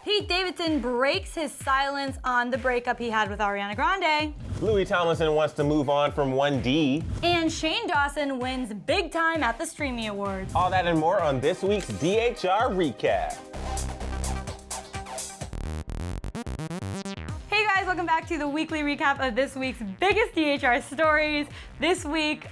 Pete Davidson breaks his silence on the breakup he had with Ariana Grande. Louis Tomlinson wants to move on from 1D. And Shane Dawson wins big time at the Streamy Awards. All that and more on this week's DHR Recap. Hey guys, welcome back to the weekly recap of this week's biggest DHR stories. This week,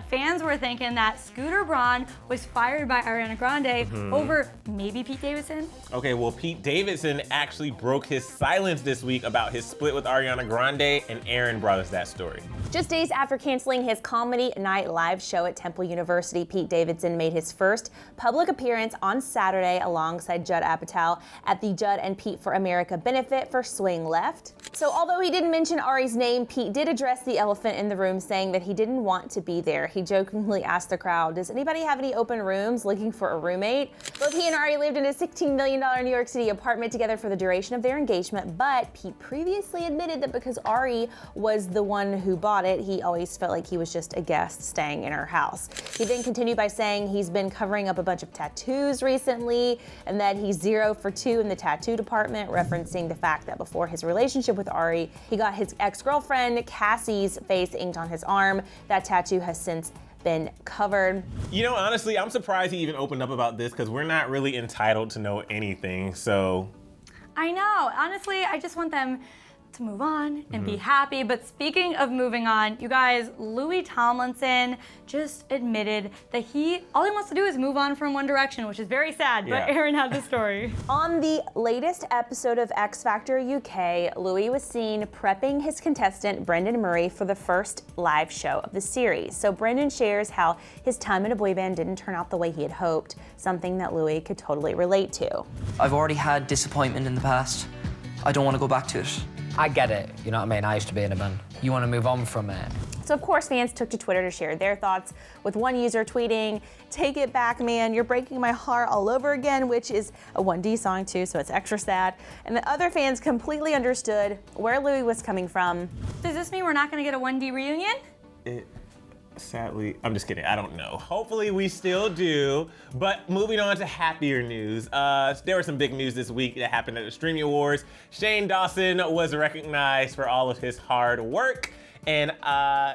fans were thinking that Scooter Braun was fired by Ariana Grande over maybe Pete Davidson. Okay, well, Pete Davidson actually broke his silence this week about his split with Ariana Grande, and Aaron brought us that story. Just days after canceling his Comedy Night Live show at Temple University, Pete Davidson made his first public appearance on Saturday alongside Judd Apatow at the Judd and Pete for America benefit for Swing Left. So although he didn't mention Ari's name, Pete did address the elephant in the room, saying that he didn't want to be there. He jokingly asked the crowd, does anybody have any open rooms looking for a roommate? Both he and Ari lived in a $16 million New York City apartment together for the duration of their engagement, but Pete previously admitted that because Ari was the one who bought it, he always felt like he was just a guest staying in her house. He then continued by saying he's been covering up a bunch of tattoos recently and that he's 0 for 2 in the tattoo department, referencing the fact that before his relationship with Ari, he got his ex-girlfriend Cassie's face inked on his arm. That tattoo has since been covered. You know, honestly, I'm surprised he even opened up about this because we're not really entitled to know anything, so. I know, honestly, I just want them to move on and be happy. But speaking of moving on, you guys, Louis Tomlinson just admitted that all he wants to do is move on from One Direction, which is very sad, but Aaron had the story. On the latest episode of X Factor UK, Louis was seen prepping his contestant Brendan Murray for the first live show of the series. So Brendan shares how his time in a boy band didn't turn out the way he had hoped, something that Louis could totally relate to. I've already had disappointment in the past. I don't want to go back to it. I get it, you know what I mean? I used to be in a band. You want to move on from it. So of course fans took to Twitter to share their thoughts, with one user tweeting, "Take it back, man, you're breaking my heart all over again," which is a 1D song too, so it's extra sad. And the other fans completely understood where Louis was coming from. Does this mean we're not gonna get a 1D reunion? Sadly, I'm just kidding, I don't know. Hopefully we still do, but moving on to happier news. There was some big news this week that happened at the Streamy Awards. Shane Dawson was recognized for all of his hard work, and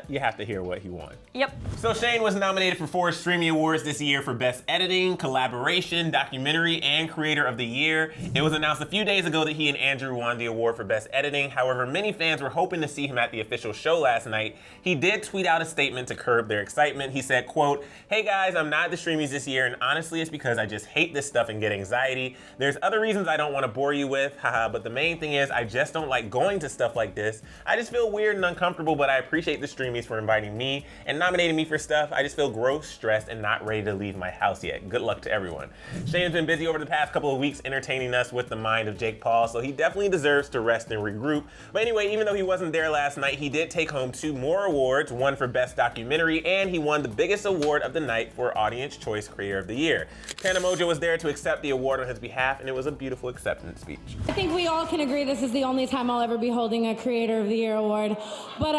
you have to hear what he won. Yep. So Shane was nominated for 4 Streamy Awards this year for Best Editing, Collaboration, Documentary, and Creator of the Year. It was announced a few days ago that he and Andrew won the award for Best Editing. However, many fans were hoping to see him at the official show last night. He did tweet out a statement to curb their excitement. He said, quote, "Hey guys, I'm not at the Streamies this year, and honestly it's because I just hate this stuff and get anxiety. There's other reasons I don't want to bore you with, haha, but the main thing is I just don't like going to stuff like this. I just feel weird and uncomfortable, but I appreciate the Streamies for inviting me and nominating me for stuff. I just feel gross, stressed, and not ready to leave my house yet. Good luck to everyone." Shane's been busy over the past couple of weeks entertaining us with the mind of Jake Paul, so he definitely deserves to rest and regroup. But anyway, even though he wasn't there last night, he did take home 2 more awards, one for Best Documentary, and he won the biggest award of the night for Audience Choice Creator of the Year. Tana Mongeau was there to accept the award on his behalf, and it was a beautiful acceptance speech. I think we all can agree this is the only time I'll ever be holding a Creator of the Year award. But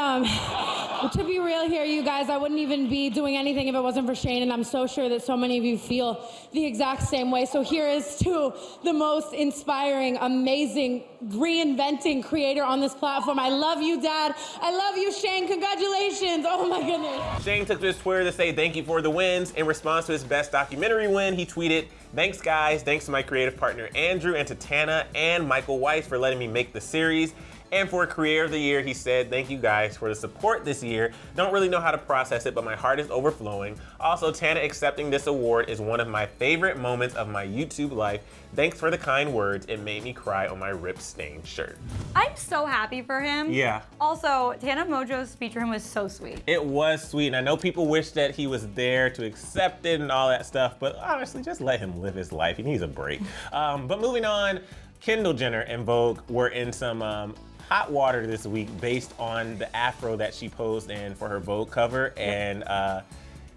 to be real here, you guys, I wouldn't even be doing anything if it wasn't for Shane, and I'm so sure that so many of you feel the exact same way. So here is to the most inspiring, amazing, reinventing creator on this platform. I love you, Dad. I love you, Shane. Congratulations. Oh my goodness. Shane took to his Twitter to say thank you for the wins. In response to his Best Documentary win, he tweeted, "Thanks guys, thanks to my creative partner Andrew and to Tana and Michael Weiss for letting me make the series. And for Creator of the Year, he said, thank you guys for the support this year. Don't really know how to process it, but my heart is overflowing. Also, Tana accepting this award is one of my favorite moments of my YouTube life. Thanks for the kind words. It made me cry on my rip-stained shirt." I'm so happy for him. Yeah. Also, Tana Mongeau's speech for him was so sweet. It was sweet, and I know people wish that he was there to accept it and all that stuff, but honestly, just let him live his life. He needs a break. But moving on, Kendall Jenner and Vogue were in some hot water this week based on the afro that she posed in for her Vogue cover, and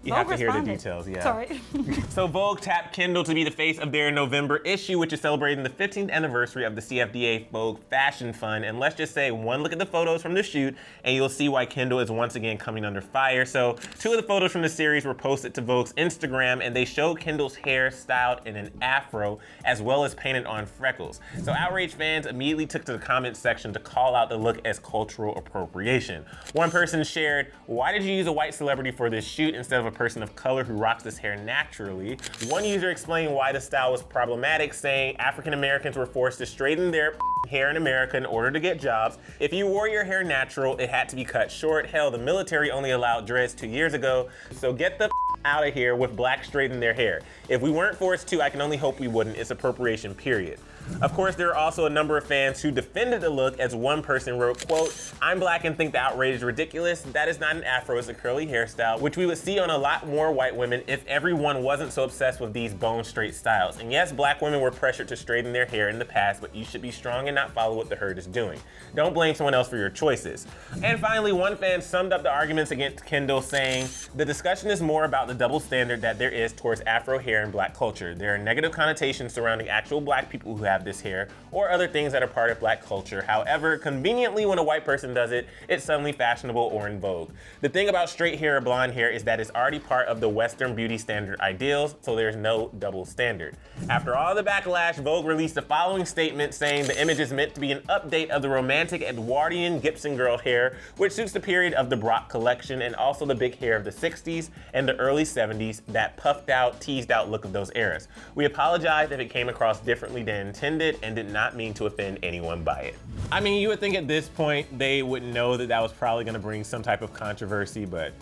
You have Vogue to hear the responded. details, yeah. Sorry. So Vogue tapped Kendall to be the face of their November issue, which is celebrating the 15th anniversary of the CFDA Vogue Fashion Fund. And let's just say one look at the photos from the shoot and you'll see why Kendall is once again coming under fire. So 2 of the photos from the series were posted to Vogue's Instagram, and they showed Kendall's hair styled in an afro as well as painted on freckles. So outraged fans immediately took to the comments section to call out the look as cultural appropriation. One person shared, "Why did you use a white celebrity for this shoot instead of a person of color who rocks this hair naturally?" One user explained why the style was problematic, saying African Americans were forced to straighten their hair in America in order to get jobs. If you wore your hair natural, it had to be cut short. Hell, the military only allowed dreads 2 years ago. So get the out of here with blacks straightening their hair. If we weren't forced to, I can only hope we wouldn't. It's appropriation, period. Of course, there are also a number of fans who defended the look, as one person wrote, quote, "I'm black and think the outrage is ridiculous. That is not an afro, it's a curly hairstyle, which we would see on a lot more white women if everyone wasn't so obsessed with these bone straight styles. And yes, black women were pressured to straighten their hair in the past, but you should be strong and not follow what the herd is doing. Don't blame someone else for your choices." And finally, one fan summed up the arguments against Kendall, saying, "The discussion is more about the double standard that there is towards afro hair in black culture. There are negative connotations surrounding actual black people who have this hair, or other things that are part of black culture. However, conveniently, when a white person does it, it's suddenly fashionable or in vogue. The thing about straight hair or blonde hair is that it's already part of the Western beauty standard ideals, so there's no double standard." After all the backlash, Vogue released the following statement saying the image is meant to be an update of the romantic Edwardian Gibson girl hair, which suits the period of the Brock collection and also the big hair of the 60s and the early 70s, that puffed out, teased out look of those eras. We apologize if it came across differently than intended and did not mean to offend anyone by it. I mean, you would think at this point they would know that that was probably going to bring some type of controversy, but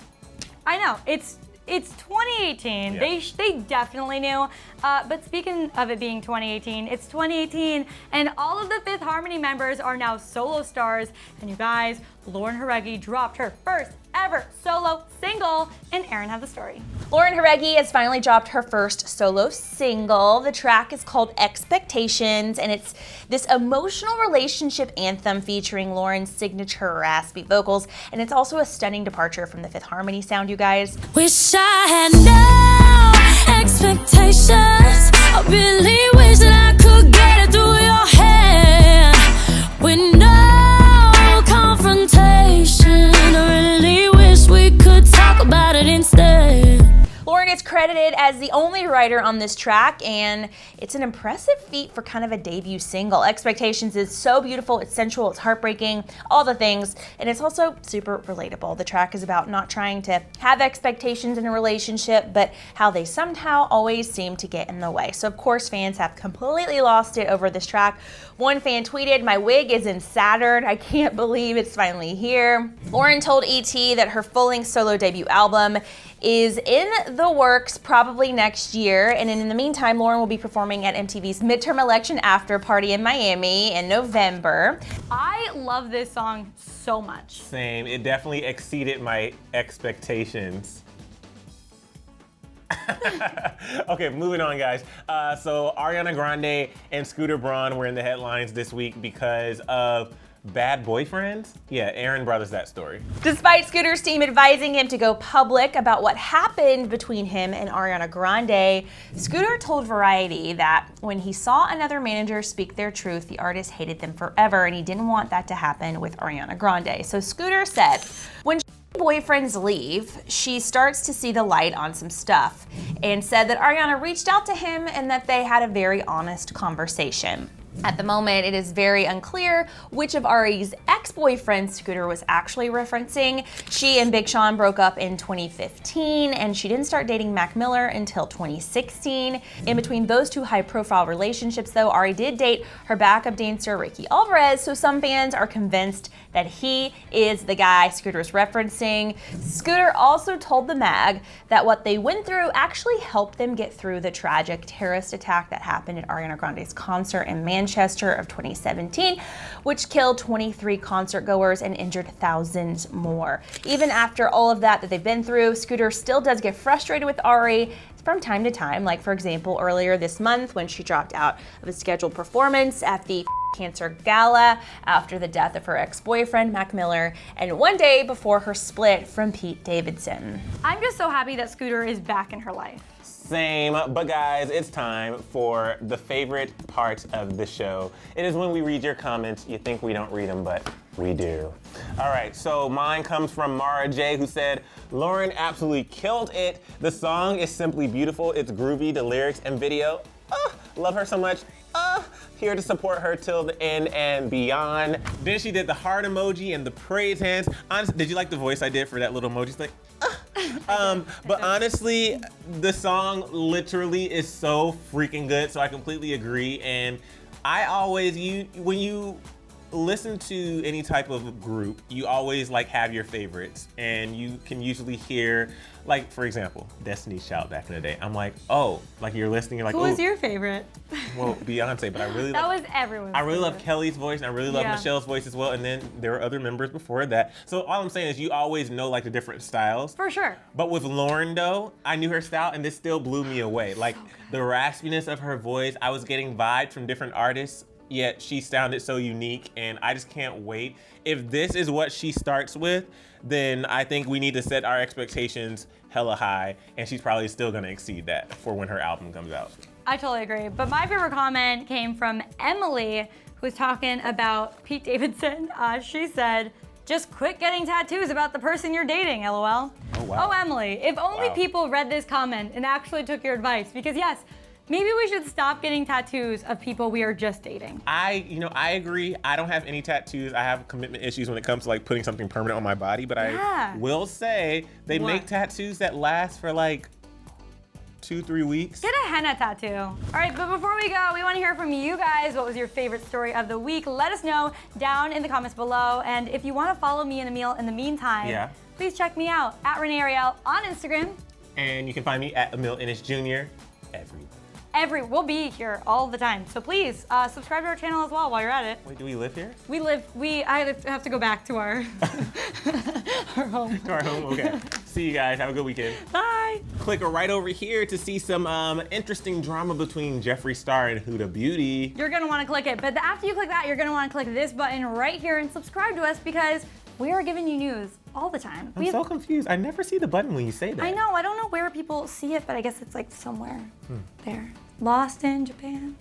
I know, it's 2018. Yeah. They definitely knew. But speaking of it being 2018, it's 2018, and all of the Fifth Harmony members are now solo stars. And you guys, Lauren Jareggi dropped her first ever solo single, and Aaron has the story. Lauren Jareggi has finally dropped her first solo single. The track is called Expectations, and it's this emotional relationship anthem featuring Lauren's signature raspy vocals, and it's also a stunning departure from the Fifth Harmony sound, you guys. Wish I had no expectations. I really wish that I could get it through your head with no confrontation. I really wish we could talk about it instead. Lauren is credited as the only writer on this track, and it's an impressive feat for kind of a debut single. Expectations is so beautiful, it's sensual, it's heartbreaking, all the things, and it's also super relatable. The track is about not trying to have expectations in a relationship, but how they somehow always seem to get in the way. So of course, fans have completely lost it over this track. One fan tweeted, "My wig is in Saturn. I can't believe it's finally here." Lauren told ET that her full-length solo debut album is in the works probably next year, and in the meantime, Lauren will be performing at MTV's midterm election after party in Miami in November. I love this song so much. same. It definitely exceeded my expectations. Okay, moving on, guys. So Ariana Grande and Scooter Braun were in the headlines this week because of bad boyfriends? Yeah, Aaron brought us that story. Despite Scooter's team advising him to go public about what happened between him and Ariana Grande, Scooter told Variety that when he saw another manager speak their truth, the artist hated them forever, and he didn't want that to happen with Ariana Grande. So Scooter said, when boyfriends leave, she starts to see the light on some stuff, and said that Ariana reached out to him and that they had a very honest conversation. At the moment, it is very unclear which of Ari's ex-boyfriends Scooter was actually referencing. She and Big Sean broke up in 2015, and she didn't start dating Mac Miller until 2016. In between those two high-profile relationships, though, Ari did date her backup dancer, Ricky Alvarez, so some fans are convinced that he is the guy Scooter is referencing. Scooter also told the mag that what they went through actually helped them get through the tragic terrorist attack that happened at Ariana Grande's concert in Manchester of 2017, which killed 23 concert goers and injured thousands more. Even after all of that they've been through, Scooter still does get frustrated with Ari from time to time, like for example earlier this month when she dropped out of a scheduled performance at the Cancer Gala after the death of her ex-boyfriend, Mac Miller, and one day before her split from Pete Davidson. I'm just so happy that Scooter is back in her life. Same, but guys, it's time for the favorite part of the show. It is when we read your comments. You think we don't read them, but we do. All right, so mine comes from Mara J, who said, Lauren absolutely killed it. The song is simply beautiful. It's groovy, the lyrics and video. Love her so much. Here to support her till the end and beyond. Then she did the heart emoji and the praise hands. Honestly, did you like the voice I did for that little emoji? It's like, but honestly, the song literally is so freaking good, so I completely agree. And I always, when you listen to any type of group, you always like have your favorites, and you can usually hear, like, for example, Destiny's Child back in the day. I'm like, oh, like you're listening, you're like, Who oh. was your favorite? Well, Beyonce, but I really That like, was everyone's I really love favorite. Kelly's voice, and I really love Yeah. Michelle's voice as well. And then there were other members before that. So all I'm saying is you always know like the different styles. For sure. But with Lauren though, I knew her style and this still blew me away. Like the raspiness of her voice, I was getting vibes from different artists, yet she sounded so unique, and I just can't wait. If this is what she starts with, then I think we need to set our expectations hella high, and she's probably still gonna exceed that for when her album comes out. I totally agree. But my favorite comment came from Emily, who was talking about Pete Davidson. She said, just quit getting tattoos about the person you're dating, LOL. Oh, wow. Oh, Emily, if only Wow. people read this comment and actually took your advice, because yes, maybe we should stop getting tattoos of people we are just dating. I agree. I don't have any tattoos. I have commitment issues when it comes to like putting something permanent on my body, but Yeah. I will say they What? make tattoos that last for like 2-3 weeks. Get a henna tattoo. All right, but before we go, we want to hear from you guys. What was your favorite story of the week? Let us know down in the comments below. And if you want to follow me and Emil in the meantime, Yeah. please check me out at Renee Ariel on Instagram. And you can find me at Emil Ennis Jr. everywhere. We'll be here all the time. So please subscribe to our channel as well while you're at it. Wait, do we live here? I have to go back to our, our home. To our home? Okay. See you guys. Have a good weekend. Bye. Click right over here to see some interesting drama between Jeffree Star and Huda Beauty. You're gonna wanna click it, but after you click that, you're gonna wanna click this button right here and subscribe to us because we are giving you news all the time. I'm so confused. I never see the button when you say that. I know, I don't know where people see it, but I guess it's like somewhere there. Lost in Japan.